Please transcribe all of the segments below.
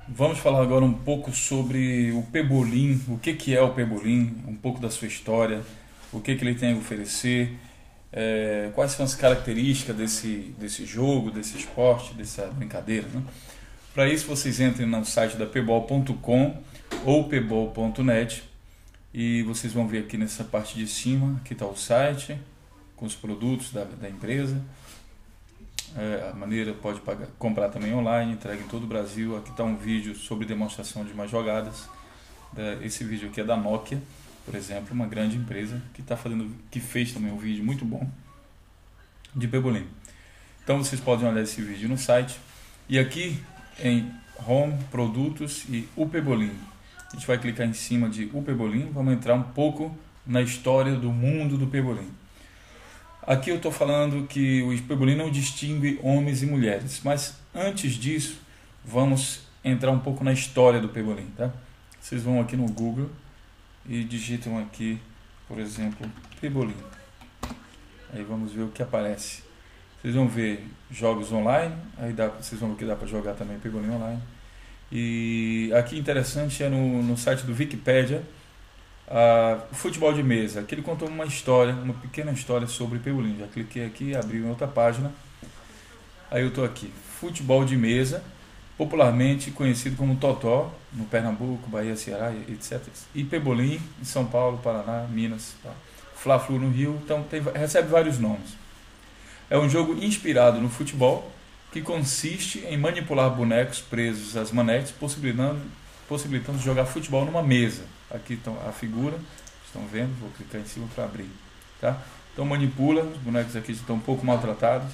Vamos falar agora um pouco sobre o pebolim, o que que é o pebolim, um pouco da sua história, o que que ele tem a oferecer, quais são as características desse jogo, desse esporte, dessa brincadeira, né? Para isso vocês entrem no site da pebol.com ou pebol.net e vocês vão ver aqui nessa parte de cima, aqui está o site com os produtos da empresa. A maneira pode comprar também online, entrega em todo o Brasil. Aqui está um vídeo sobre demonstração de umas jogadas. Esse vídeo aqui é da Nokia, por exemplo, uma grande empresa que fez também um vídeo muito bom de pebolim. Então vocês podem olhar esse vídeo no site. E aqui em Home, Produtos e o pebolim, a gente vai clicar em cima de o pebolim. Vamos entrar um pouco na história do mundo do pebolim. Aqui eu estou falando que o pebolim não distingue homens e mulheres, mas antes disso, vamos entrar um pouco na história do pebolim, tá? Vocês vão aqui no Google e digitam aqui, por exemplo, pebolim. Aí vamos ver o que aparece. Vocês vão ver jogos online, vocês vão ver que dá para jogar também pebolim online. E aqui interessante é no site do Wikipedia, o futebol de mesa. Aqui ele contou uma história, uma pequena história sobre pebolim. Já cliquei aqui, abri em outra página. Aí eu estou aqui, futebol de mesa, popularmente conhecido como totó no Pernambuco, Bahia, Ceará, etc. E pebolim em São Paulo, Paraná, Minas, tá? Fla-Flu no Rio. Então recebe vários nomes. É um jogo inspirado no futebol que consiste em manipular bonecos presos às manetes, possibilitando jogar futebol numa mesa. Aqui está a figura, estão vendo? Vou clicar em cima para abrir, tá? Então manipula, os bonecos aqui estão um pouco maltratados,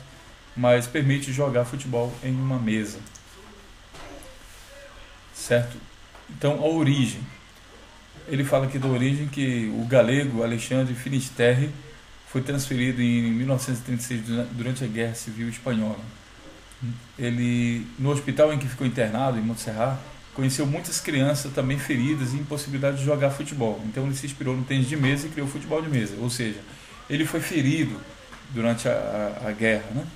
mas permite jogar futebol em uma mesa, certo? Então a origem, ele fala aqui da origem que o galego Alexandre Finisterre foi transferido em 1936 durante a Guerra Civil Espanhola. Ele, no hospital em que ficou internado, em Montserrat, conheceu muitas crianças também feridas e impossibilidade de jogar futebol. Então ele se inspirou no tênis de mesa e criou o futebol de mesa. Ou seja, ele foi ferido durante a guerra, né?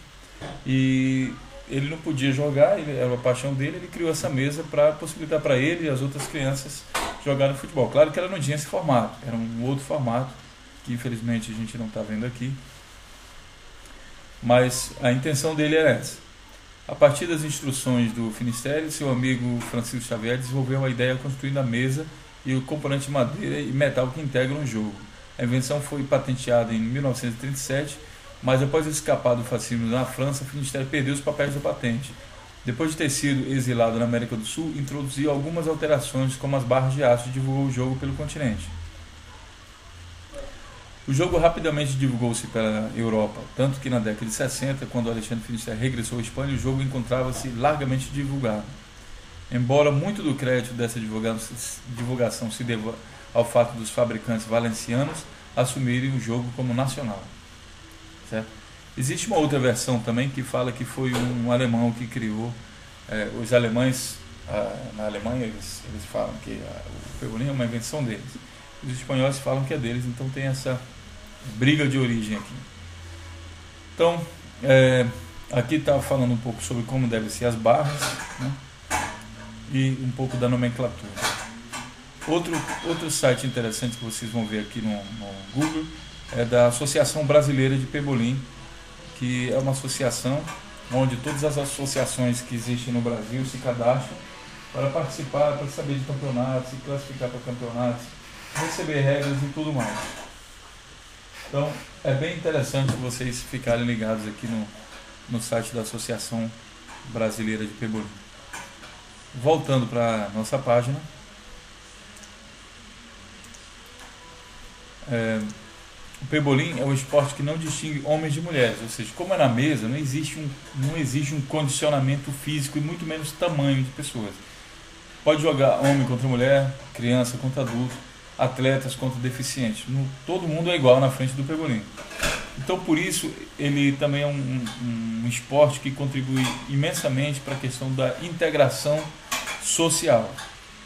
E ele não podia jogar, era a paixão dele, ele criou essa mesa para possibilitar para ele e as outras crianças jogarem futebol. Claro que ela não tinha esse formato, era um outro formato, que infelizmente a gente não está vendo aqui. Mas a intenção dele era essa. A partir das instruções do Finisterre, seu amigo Francisco Xavier desenvolveu a ideia construindo a mesa e o componente de madeira e metal que integram o jogo. A invenção foi patenteada em 1937, mas após escapar do fascismo na França, Finisterre perdeu os papéis da patente. Depois de ter sido exilado na América do Sul, introduziu algumas alterações, como as barras de aço, e divulgou o jogo pelo continente. O jogo rapidamente divulgou-se pela Europa, tanto que na década de 60, quando Alexandre Finisterre regressou à Espanha, o jogo encontrava-se largamente divulgado. Embora muito do crédito dessa divulgação se deva ao fato dos fabricantes valencianos assumirem o jogo como nacional, certo? Existe uma outra versão também que fala que foi um alemão que criou. Os alemães, na Alemanha, eles falam que o pebolim é uma invenção deles. Os espanhóis falam que é deles, então tem essa briga de origem aqui. Então, aqui está falando um pouco sobre como devem ser as barras, né? E um pouco da nomenclatura. Outro site interessante que vocês vão ver aqui no Google é da Associação Brasileira de Pebolim, que é uma associação onde todas as associações que existem no Brasil se cadastram para participar, para saber de campeonatos, se classificar para campeonatos, receber regras e tudo mais. Então é bem interessante vocês ficarem ligados aqui no site da Associação Brasileira de Pebolim. Voltando para a nossa página, o pebolim é um esporte que não distingue homens de mulheres, ou seja, como é na mesa, não exige um condicionamento físico e muito menos tamanho de pessoas. Pode jogar homem contra mulher, criança contra adulto, atletas contra deficientes. Todo mundo é igual na frente do pebolim. Então, por isso, ele também é um esporte que contribui imensamente para a questão da integração social.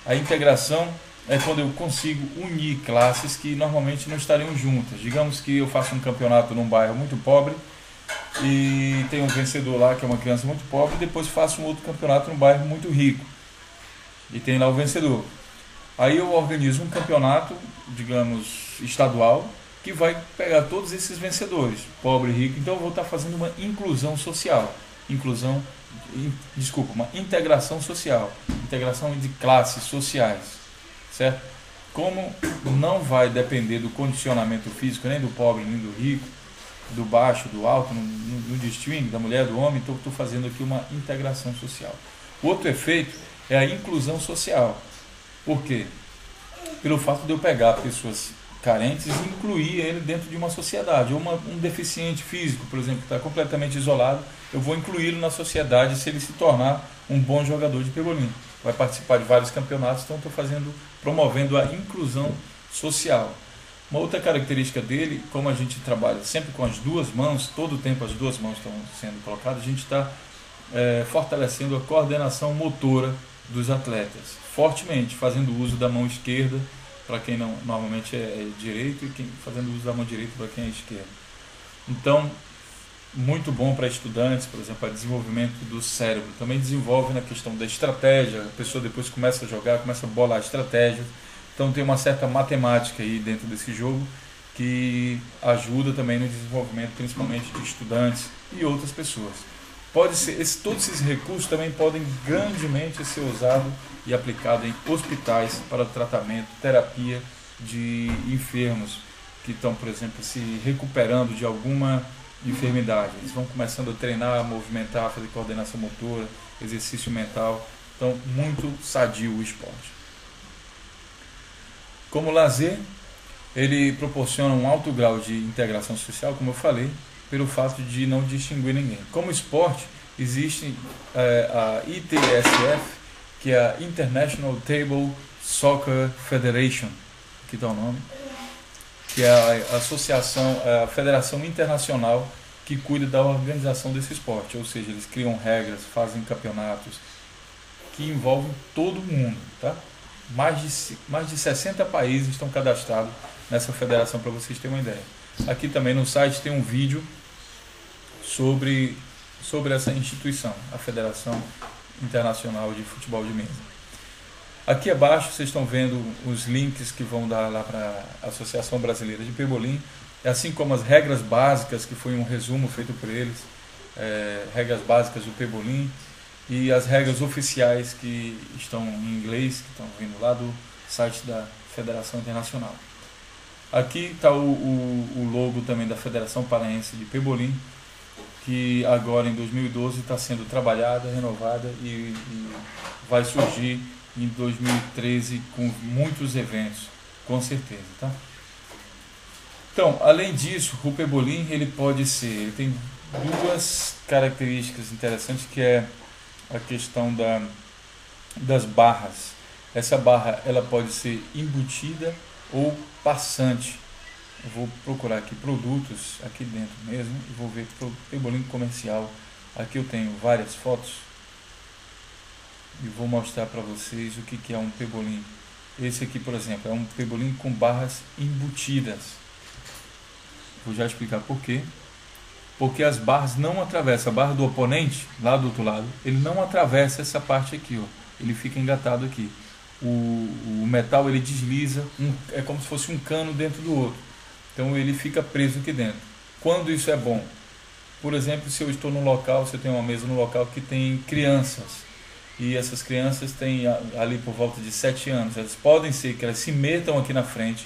A integração é quando eu consigo unir classes que normalmente não estariam juntas. Digamos que eu faço um campeonato num bairro muito pobre e tem um vencedor lá que é uma criança muito pobre, e depois faço um outro campeonato num bairro muito rico. e tem lá o vencedor. Aí eu organizo um campeonato, digamos, estadual, que vai pegar todos esses vencedores, pobre e rico. Então eu vou estar fazendo uma inclusão social, uma integração social, integração de classes sociais, certo? Como não vai depender do condicionamento físico, nem do pobre, nem do rico, do baixo, do alto, no distingue, da mulher, do homem, então eu estou fazendo aqui uma integração social. O outro efeito é a inclusão social. Por quê? Pelo fato de eu pegar pessoas carentes e incluir ele dentro de uma sociedade. Ou um deficiente físico, por exemplo, que está completamente isolado, eu vou incluí-lo na sociedade se ele se tornar um bom jogador de pebolim. Vai participar de vários campeonatos, então estou promovendo a inclusão social. Uma outra característica dele, como a gente trabalha sempre com as duas mãos, todo o tempo as duas mãos estão sendo colocadas, a gente está fortalecendo a coordenação motora dos atletas, fortemente, fazendo uso da mão esquerda para quem não, normalmente é direito e fazendo uso da mão direita para quem é esquerda. Então, muito bom para estudantes, por exemplo, para desenvolvimento do cérebro. Também desenvolve na questão da estratégia, a pessoa depois começa a jogar, começa a bolar estratégias. Então tem uma certa matemática aí dentro desse jogo que ajuda também no desenvolvimento, principalmente de estudantes e outras pessoas. Todos esses recursos também podem grandemente ser usados e aplicados em hospitais para tratamento, terapia de enfermos que estão, por exemplo, se recuperando de alguma enfermidade. Eles vão começando a treinar, a movimentar, a fazer coordenação motora, exercício mental. Então, muito sadio o esporte. Como lazer, ele proporciona um alto grau de integração social, como eu falei, pelo fato de não distinguir ninguém. Como esporte, existe a ITSF, que é a International Table Soccer Federation, que dá o nome, que é a Federação Internacional que cuida da organização desse esporte, ou seja, eles criam regras, fazem campeonatos que envolvem todo mundo, tá? Mais de 60 países estão cadastrados nessa federação, para vocês terem uma ideia. Aqui também no site tem um vídeo sobre essa instituição, a Federação Internacional de Futebol de Mesa. Aqui abaixo vocês estão vendo os links que vão dar lá para a Associação Brasileira de Pebolim, assim como as regras básicas, que foi um resumo feito por eles, regras básicas do Pebolim, e as regras oficiais que estão em inglês, que estão vindo lá do site da Federação Internacional. Aqui está o logo também da Federação Paraense de Pebolim, que agora em 2012 está sendo trabalhada, renovada e vai surgir em 2013 com muitos eventos, com certeza, tá? Então, além disso, o pebolim ele tem duas características interessantes, que é a questão das barras. Essa barra ela pode ser embutida ou passante. Eu vou procurar aqui produtos aqui dentro mesmo e vou ver pebolim comercial. Aqui eu tenho várias fotos e vou mostrar para vocês o que é um pebolim. Esse aqui, por exemplo, é um pebolim com barras embutidas. Vou já explicar por quê. Porque as barras não atravessam, a barra do oponente, lá do outro lado, ele não atravessa essa parte aqui, ó. Ele fica engatado aqui. O metal ele desliza, é como se fosse um cano dentro do outro. Então ele fica preso aqui dentro. Quando isso é bom? Por exemplo, se eu estou num local, se eu tenho uma mesa no local que tem crianças, e essas crianças têm ali por volta de 7 anos, elas podem ser que elas se metam aqui na frente,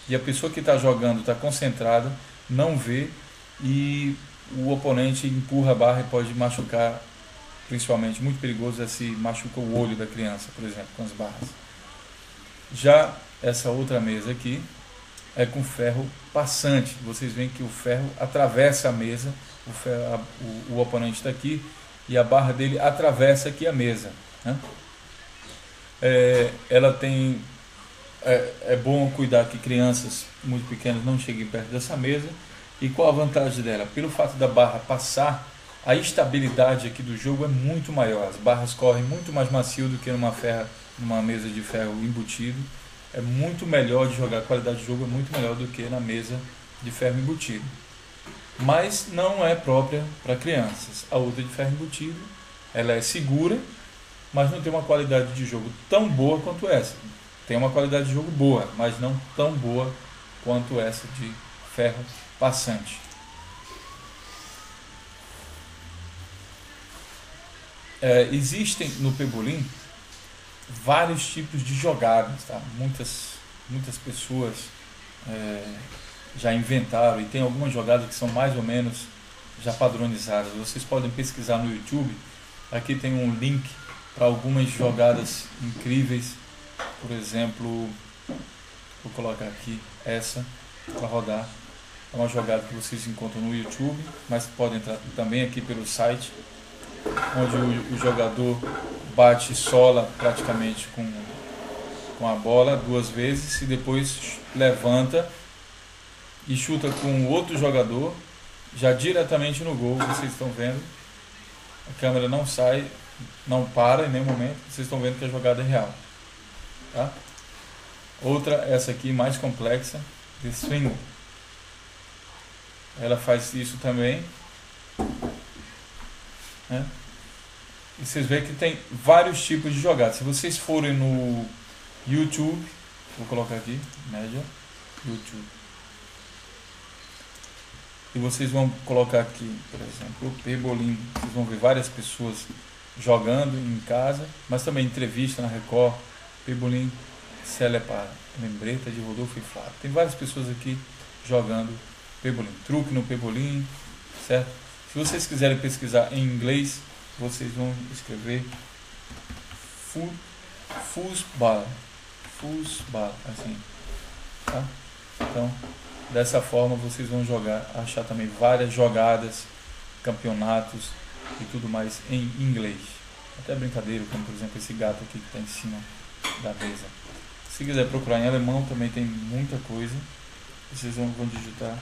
e a pessoa que está jogando está concentrada, não vê, e o oponente empurra a barra e pode machucar, principalmente, muito perigoso se machuca o olho da criança, por exemplo, com as barras. Já essa outra mesa aqui é com ferro passante. Vocês veem que o ferro atravessa a mesa, o oponente está aqui e a barra dele atravessa aqui a mesa, né? Ela tem é bom cuidar que crianças muito pequenas não cheguem perto dessa mesa. E qual a vantagem dela? Pelo fato da barra passar, a estabilidade aqui do jogo é muito maior. As barras correm muito mais macio do que numa mesa de ferro embutido. É muito melhor de jogar, a qualidade de jogo é muito melhor do que na mesa de ferro embutido. Mas não é própria para crianças. A outra de ferro embutido, ela é segura mas não tem uma qualidade de jogo tão boa quanto essa. Tem uma qualidade de jogo boa, mas não tão boa quanto essa de ferro passante. Existem no Pebolim vários tipos de jogadas, tá? Muitas pessoas já inventaram, e tem algumas jogadas que são mais ou menos já padronizadas. Vocês podem pesquisar no YouTube. Aqui tem um link para algumas jogadas incríveis. Por exemplo, vou colocar aqui essa para rodar. É uma jogada que vocês encontram no YouTube, mas podem entrar também aqui pelo site, onde o jogador bate sola praticamente com a bola 2 vezes e depois levanta e chuta com outro jogador já diretamente no gol. Vocês estão vendo, a câmera não sai, não para em nenhum momento. Vocês estão vendo que a jogada é real, tá? Outra, essa aqui mais complexa, The Swing. Ela faz isso também, né? E vocês veem que tem vários tipos de jogadas. Se vocês forem no YouTube, vou colocar aqui, média, YouTube, e vocês vão colocar aqui, por exemplo, o Pebolim. Vocês vão ver várias pessoas jogando em casa, mas também entrevista na Record, Pebolim, Celepar, Lembreta de Rodolfo e Flávio. Tem várias pessoas aqui jogando Pebolim, truque no Pebolim, certo? Se vocês quiserem pesquisar em inglês, vocês vão escrever foosball, assim, tá? Então, dessa forma vocês vão achar também várias jogadas, campeonatos e tudo mais em inglês. Até brincadeira, como por exemplo esse gato aqui que está em cima da mesa. Se quiser procurar em alemão também tem muita coisa. Vocês vão digitar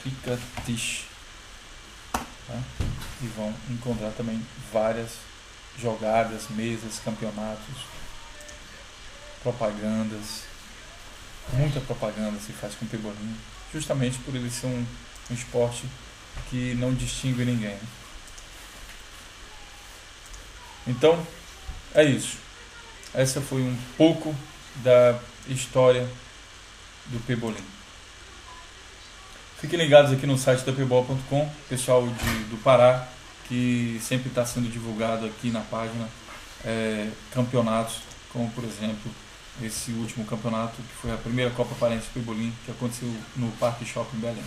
Kicktisch, tá? E vão encontrar também várias jogadas, mesas, campeonatos, propagandas. Muita propaganda se faz com o Pebolim, justamente por ele ser um esporte que não distingue ninguém, né? Então, é isso. Essa foi um pouco da história do Pebolim. Fiquem ligados aqui no site da pebol.com, pessoal do Pará, que sempre está sendo divulgado aqui na página campeonatos, como por exemplo esse último campeonato, que foi a primeira Copa Paraense Pebolim, que aconteceu no Parque Shopping Belém.